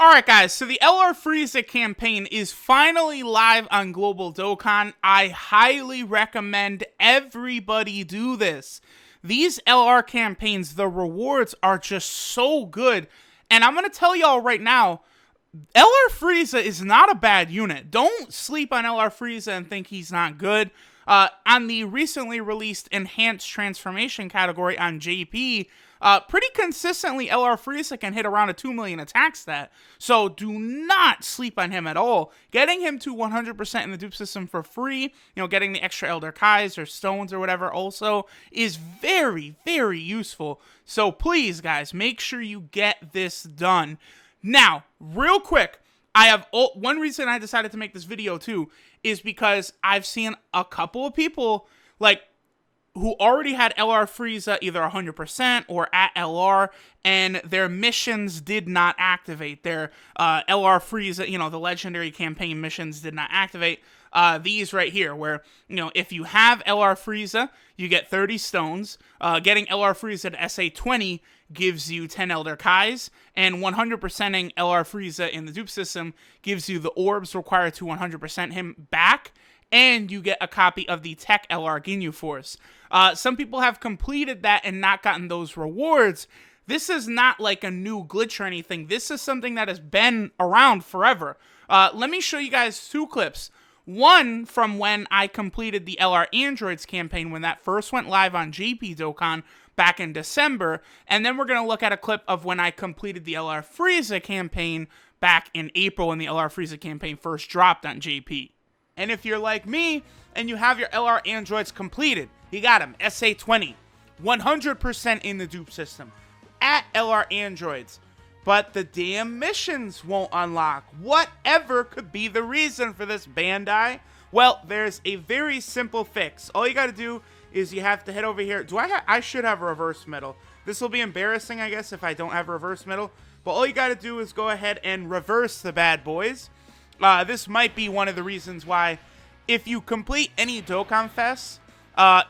Alright guys, so the LR FRIEZA campaign is finally live on Global Dokkan. I highly recommend everybody do this. These LR campaigns, the rewards are just so good. And I'm going to tell y'all right now, LR FRIEZA is not a bad unit. Don't sleep on LR FRIEZA and think he's not good. On the recently released Enhanced Transformation category on JP, pretty consistently LR FRIEZA can hit around a 2 million attack stat. So do not sleep on him at all. Getting him to 100% in the dupe system for free, getting the extra Elder Kais or Stones or whatever also is very, very useful. So please, guys, make sure you get this done. Now, real quick, I have one reason I decided to make this video too is because I've seen a couple of people who already had LR FRIEZA either 100% or at LR, and their missions did not activate. Their LR FRIEZA, the legendary campaign missions did not activate. These right here, where, if you have LR FRIEZA, you get 30 stones. Getting LR FRIEZA to SA 20 gives you 10 Elder Kais, and 100%ing LR FRIEZA in the dupe system gives you the orbs required to 100% him back, and you get a copy of the Tech LR Ginyu Force. Some people have completed that and not gotten those rewards. This is not like a new glitch or anything. This is something that has been around forever. Let me show you guys two clips. One from when I completed the LR Androids campaign when that first went live on JP Dokkan back in December, and then we're going to look at a clip of when I completed the LR FRIEZA campaign back in April when the LR FRIEZA campaign first dropped on JP. And if you're like me and you have your LR Androids completed, you got them, SA 20, 100% in the dupe system, at LR Androids, but the damn missions won't unlock. Whatever could be the reason for this, Bandai? Well, there's a very simple fix. All you gotta do is you have to head over here. I should have a reverse medal. This will be embarrassing, I guess, if I don't have a reverse medal. But all you gotta do is go ahead and reverse the bad boys. This might be one of the reasons why, if you complete any Dokkan Fest,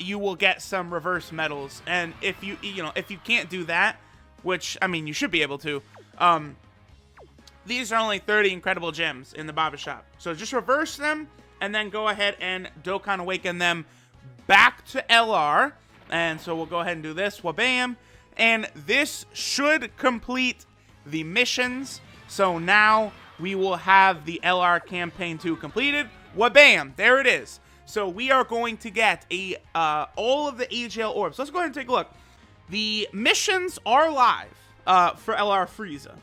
you will get some reverse medals. And if you can't do that, which, I mean, you should be able to, these are only 30 incredible gems in the Baba Shop. So just reverse them, and then go ahead and Dokkan Awaken them back to LR. And so we'll go ahead and do this, wabam. And this should complete the missions. So now we will have the LR campaign 2 completed. Wabam! There it is. So we are going to get all of the AGL orbs. Let's go ahead and take a look. The missions are live for LR FRIEZA.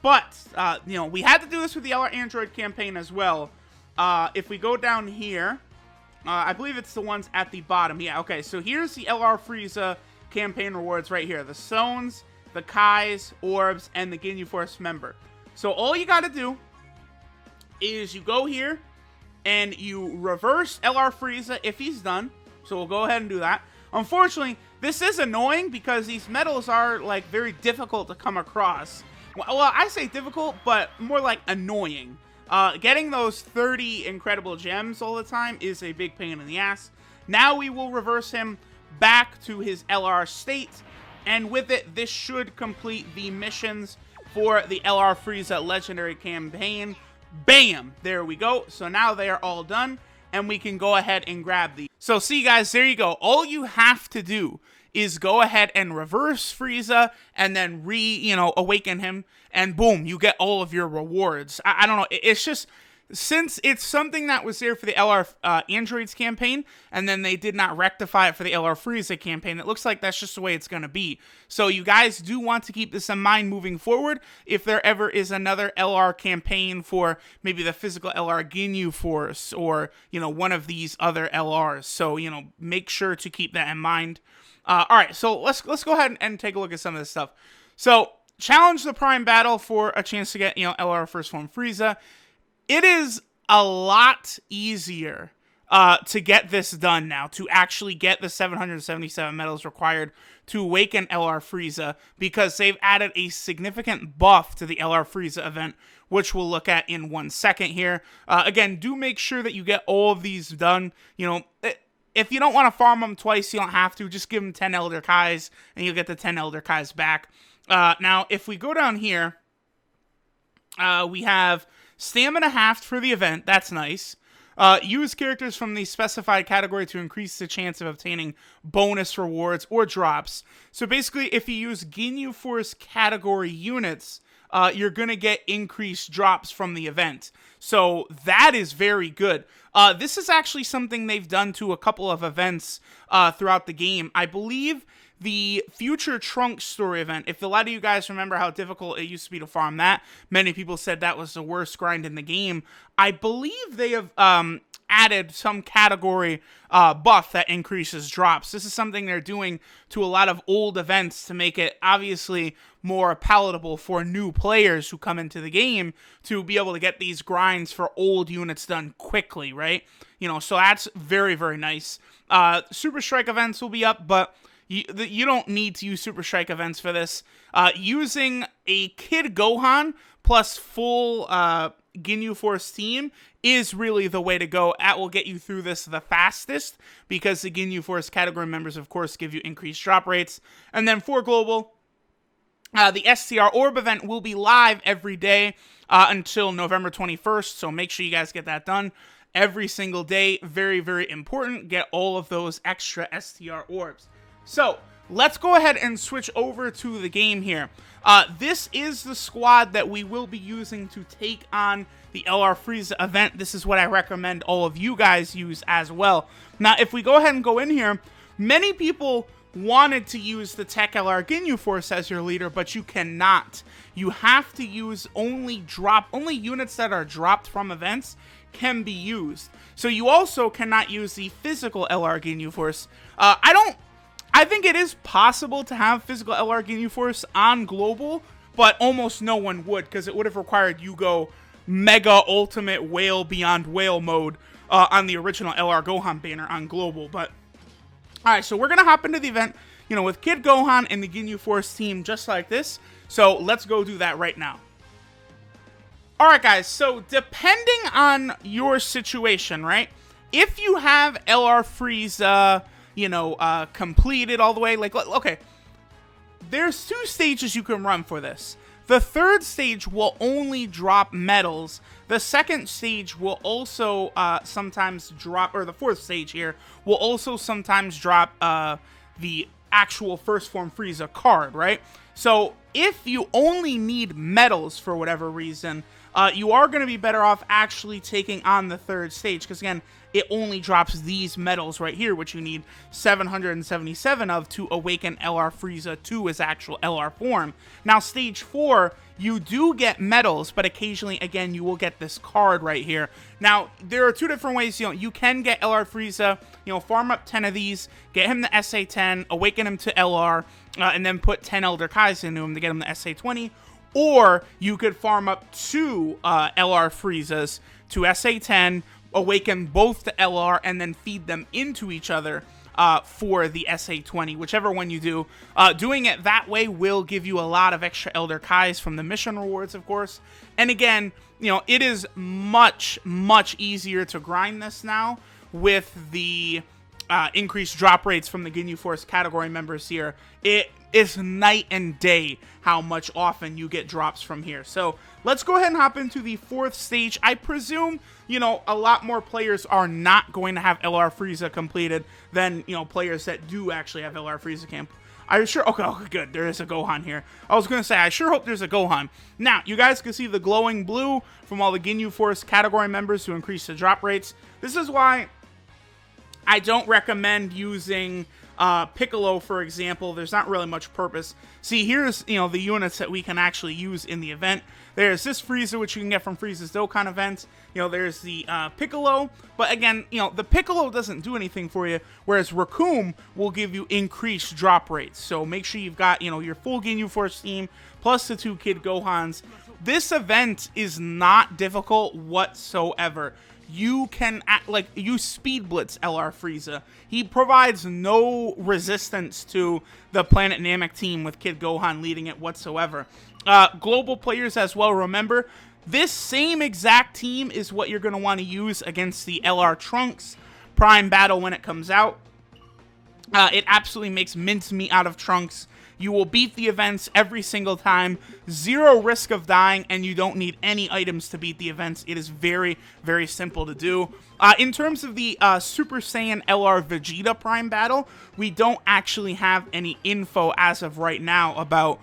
But, we had to do this with the LR Android campaign as well. If we go down here, I believe it's the ones at the bottom. Yeah, okay, so here's the LR FRIEZA campaign rewards right here. The Stones, the Kais, Orbs, and the Ginyu Force member. So all you gotta do is you go here and you reverse LR FRIEZA if he's done. So we'll go ahead and do that. Unfortunately, this is annoying because these medals are very difficult to come across. Well, I say difficult, but more like annoying. Getting those 30 incredible gems all the time is a big pain in the ass. Now we will reverse him back to his LR state, and with it, this should complete the missions for the LR FRIEZA Legendary Campaign. Bam! There we go. So now they are all done, and we can go ahead and grab these. So see, guys, there you go. All you have to do is go ahead and reverse Frieza, and then awaken him, and boom, you get all of your rewards. I don't know. It's just, since it's something that was there for the LR Androids campaign, and then they did not rectify it for the LR FRIEZA campaign, it looks like that's just the way it's going to be. So you guys do want to keep this in mind moving forward. If there ever is another LR campaign for maybe the physical LR Ginyu Force, or, one of these other LRs. So, make sure to keep that in mind. Alright, so let's go ahead and take a look at some of this stuff. So, challenge the Prime Battle for a chance to get, LR First Form Frieza. It is a lot easier to get this done now, to actually get the 777 medals required to awaken LR Frieza, because they've added a significant buff to the LR Frieza event, which we'll look at in 1 second here. Again, do make sure that you get all of these done. If you don't want to farm them twice, you don't have to. Just give them 10 Elder Kais, and you'll get the 10 Elder Kais back. Now, if we go down here, We have stamina halved for the event. That's nice. Use characters from the specified category to increase the chance of obtaining bonus rewards or drops. So basically, if you use Ginyu Force category units, you're going to get increased drops from the event. So that is very good. This is actually something they've done to a couple of events throughout the game. I believe the Future Trunks story event, if a lot of you guys remember how difficult it used to be to farm that, many people said that was the worst grind in the game. I believe they have added some category buff that increases drops. This is something they're doing to a lot of old events to make it obviously more palatable for new players who come into the game to be able to get these grinds for old units done quickly, right? You know, so that's very, very nice. Super Strike events will be up, but you don't need to use Super Strike events for this. Using a Kid Gohan plus full Ginyu Force team is really the way to go. That will get you through this the fastest because the Ginyu Force category members, of course, give you increased drop rates. And then for Global, the STR Orb event will be live every day until November 21st, so make sure you guys get that done every single day. Very, very important. Get all of those extra STR Orbs. So, let's go ahead and switch over to the game here. This is the squad that we will be using to take on the LR FRIEZA event. This is what I recommend all of you guys use as well. Now, if we go ahead and go in here, many people wanted to use the Tech LR Ginyu Force as your leader, but you cannot. You have to use only units that are dropped from events can be used. So you also cannot use the physical LR Ginyu Force. I think it is possible to have physical LR Ginyu Force on Global, but almost no one would, because it would have required you go Mega Ultimate Whale Beyond Whale mode on the original LR Gohan banner on Global. But alright, so we're going to hop into the event, you know, with Kid Gohan and the Ginyu Force team just like this. So let's go do that right now. Alright guys, so depending on your situation, right, if you have LR FRIEZA, you know, completed all the way, like, okay, there's 2 stages you can run for this. The 3rd stage will only drop medals. The 2nd stage will also sometimes drop, or the 4th stage here, will also sometimes drop the actual First Form Frieza card, right? So if you only need medals for whatever reason, you are going to be better off actually taking on the 3rd stage, because again, it only drops these medals right here, which you need 777 of to awaken LR Frieza to his actual LR form. Now, stage 4, you do get medals, but occasionally, again, you will get this card right here. Now, there are 2 different ways, you know, you can get LR Frieza, you know, farm up 10 of these, get him the SA10, awaken him to LR, and then put 10 Elder Kais into him to get him the SA20. Or you could farm up 2 LR Friezas to SA10, awaken both to LR, and then feed them into each other for the SA20, whichever one you do. Doing it that way will give you a lot of extra Elder Kais from the mission rewards, of course. And again, you know, it is much, much easier to grind this now with the increased drop rates from the Ginyu Force category members here. It is night and day how much often you get drops from here. So let's go ahead and hop into the 4th stage. I presume, you know, a lot more players are not going to have LR Frieza completed than, you know, players that do actually have LR Frieza camp. Okay, good. There is a Gohan here. I was going to say, I sure hope there's a Gohan. Now, you guys can see the glowing blue from all the Ginyu Force category members to increase the drop rates. This is why I don't recommend using Piccolo, for example. There's not really much purpose. See, here's, you know, the units that we can actually use in the event. There's this Frieza, which you can get from Frieza's Dokkan event. You know, there's the Piccolo. But again, you know, the Piccolo doesn't do anything for you, whereas Raccoon will give you increased drop rates. So make sure you've got, you know, your full Ginyu Force team, plus the 2 Kid Gohans. This event is not difficult whatsoever. You can, you speed blitz LR Frieza. He provides no resistance to the Planet Namek team with Kid Gohan leading it whatsoever. Global players as well, remember, this same exact team is what you're going to want to use against the LR Trunks Prime battle when it comes out. It absolutely makes mincemeat out of Trunks. You will beat the events every single time, 0 risk of dying, and you don't need any items to beat the events. It is very, very simple to do. In terms of the Super Saiyan LR Vegeta Prime battle, we don't actually have any info as of right now about,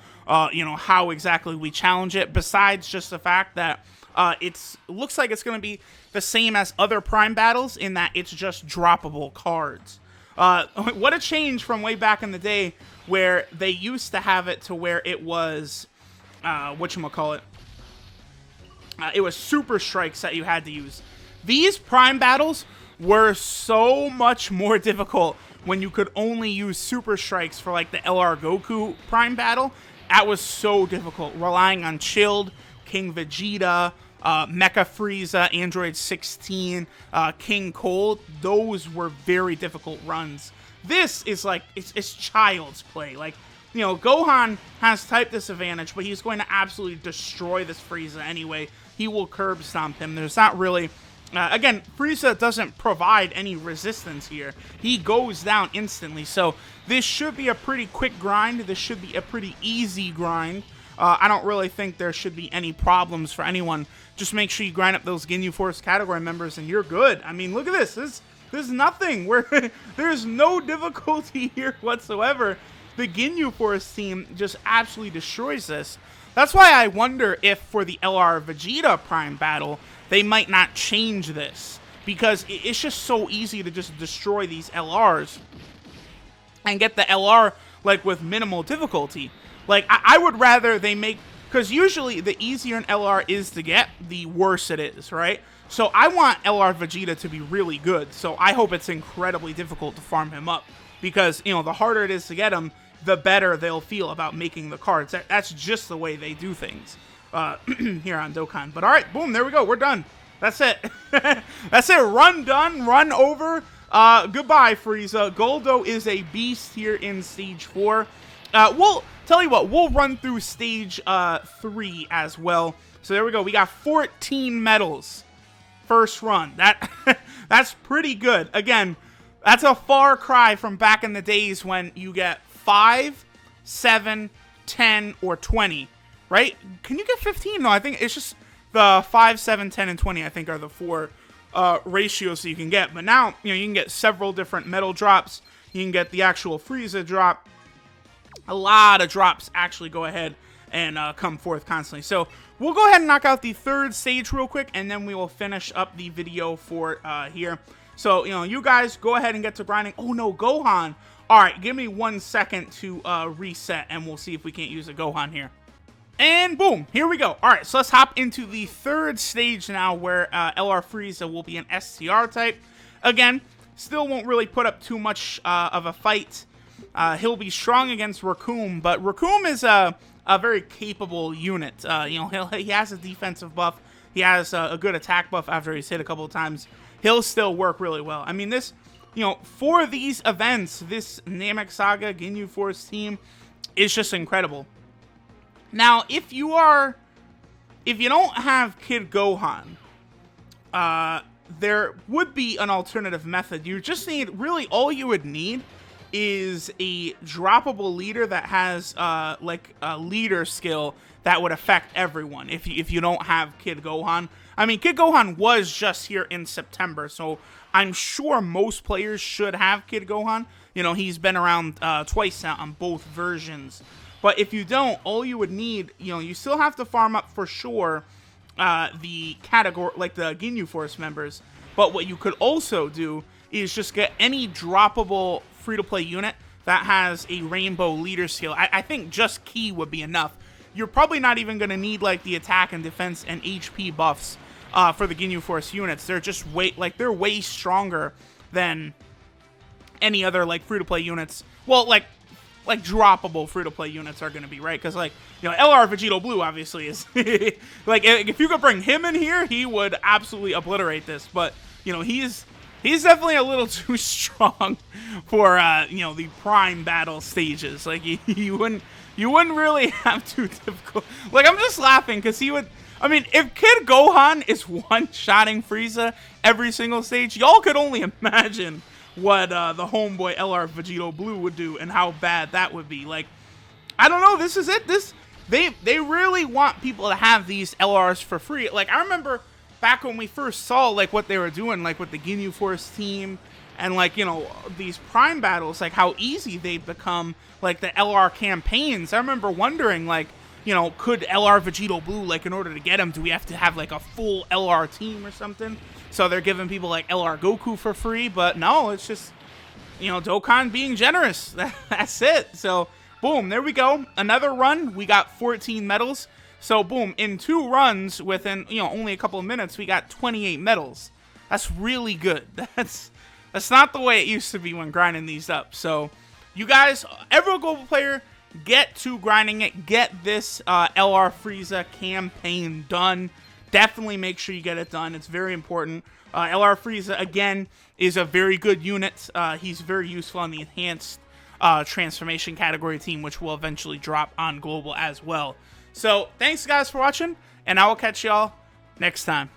you know, how exactly we challenge it, besides just the fact that looks like it's going to be the same as other Prime battles in that it's just droppable cards. What a change from way back in the day where they used to have it to where it was, whatchamacallit, it was super strikes that you had to use. These Prime battles were so much more difficult when you could only use super strikes for like the LR Goku Prime battle. That was so difficult, relying on Chilled, King Vegeta, Mecha Frieza, Android 16, King Cold. Those were very difficult runs. This is like, it's child's play. Like, you know, Gohan has type disadvantage, but he's going to absolutely destroy this Frieza anyway. He will curb stomp him. There's not really... again, Frieza doesn't provide any resistance here. He goes down instantly, so this should be a pretty quick grind. This should be a pretty easy grind. I don't really think there should be any problems for anyone. Just make sure you grind up those Ginyu Force category members and you're good. I mean, look at this. There's nothing. There's no difficulty here whatsoever. The Ginyu Force team just absolutely destroys this. That's why I wonder if for the LR Vegeta Prime battle, they might not change this. Because it's just so easy to just destroy these LRs and get the LR like with minimal difficulty. Like, I would rather they make... Because usually the easier an LR is to get, the worse it is, right? So I want LR Vegeta to be really good. So I hope it's incredibly difficult to farm him up. Because, you know, the harder it is to get him, the better they'll feel about making the cards. That's just the way they do things here on Dokkan. But alright, boom, there we go. We're done. That's it. That's it. Run done. Run over. Goodbye, Frieza. Goldo is a beast here in Stage 4. We'll tell you what, we'll run through Stage 3 as well. So there we go. We got 14 medals. First run. That's pretty good. Again, that's a far cry from back in the days when you get 5, 7, 10, or 20, right? Can you get 15? No, I think it's just the 5, 7, 10, and 20, I think, are the 4 ratios that you can get. But now, you know, you can get several different medal drops. You can get the actual Frieza drop. A lot of drops actually go ahead and come forth constantly. So we'll go ahead and knock out the 3rd stage real quick, and then we will finish up the video for here. So, you know, you guys go ahead and get to grinding. Oh, no, Gohan. All right, give me 1 second to reset, and we'll see if we can't use a Gohan here. And boom, here we go. All right, so let's hop into the 3rd stage now where LR Frieza will be an STR type. Again, still won't really put up too much of a fight. He'll be strong against Raccoon, but Raccoon is a very capable unit. You know, he has a defensive buff. He has a good attack buff after he's hit a couple of times. He'll still work really well. I mean, this, you know, for these events, this Namek Saga Ginyu Force team is just incredible. Now, if you don't have Kid Gohan, there would be an alternative method. You just need, really, all you would need is a droppable leader that has like a leader skill that would affect everyone if you don't have Kid Gohan. I mean, Kid Gohan was just here in September, so I'm sure most players should have Kid Gohan. You know, he's been around twice now on both versions. But if you don't, all you would need, you know, you still have to farm up for sure the category, like the Ginyu Force members. But what you could also do is just get any droppable free-to-play unit that has a rainbow leader skill. I think just Ki would be enough. You're probably not even going to need like the attack and defense and HP buffs for the Ginyu Force units. They're just they're way stronger than any other like free-to-play units. Well, like droppable free-to-play units are going to be, right? Because, like, you know, LR Vegeta Blue obviously is like, if you could bring him in here, he would absolutely obliterate this. But, you know, he's definitely a little too strong for you know, the prime battle stages. Like, you wouldn't really have too difficult. Like, I'm just laughing because he would. I mean, if Kid Gohan is one-shotting Frieza every single stage, y'all could only imagine what the homeboy LR Vegeta Blue would do and how bad that would be. Like, I don't know. This is it. They really want people to have these LRs for free. Like, I remember back when we first saw, like, what they were doing, like, with the Ginyu Force team and, like, you know, these Prime battles, like, how easy they've become, like, the LR campaigns. I remember wondering, like, you know, could LR Vegeta Blue, like, in order to get him, do we have to have, like, a full LR team or something? So they're giving people, like, LR Goku for free, but no, it's just, you know, Dokkan being generous. That's it. So, boom, there we go. Another run. We got 14 medals. So, boom, in 2 runs within, you know, only a couple of minutes, we got 28 medals. That's really good. That's not the way it used to be when grinding these up. So, you guys, every global player, get to grinding it. Get this LR Frieza campaign done. Definitely make sure you get it done. It's very important. LR Frieza, again, is a very good unit. He's very useful on the enhanced transformation category team, which will eventually drop on global as well. So, thanks guys for watching, and I will catch y'all next time.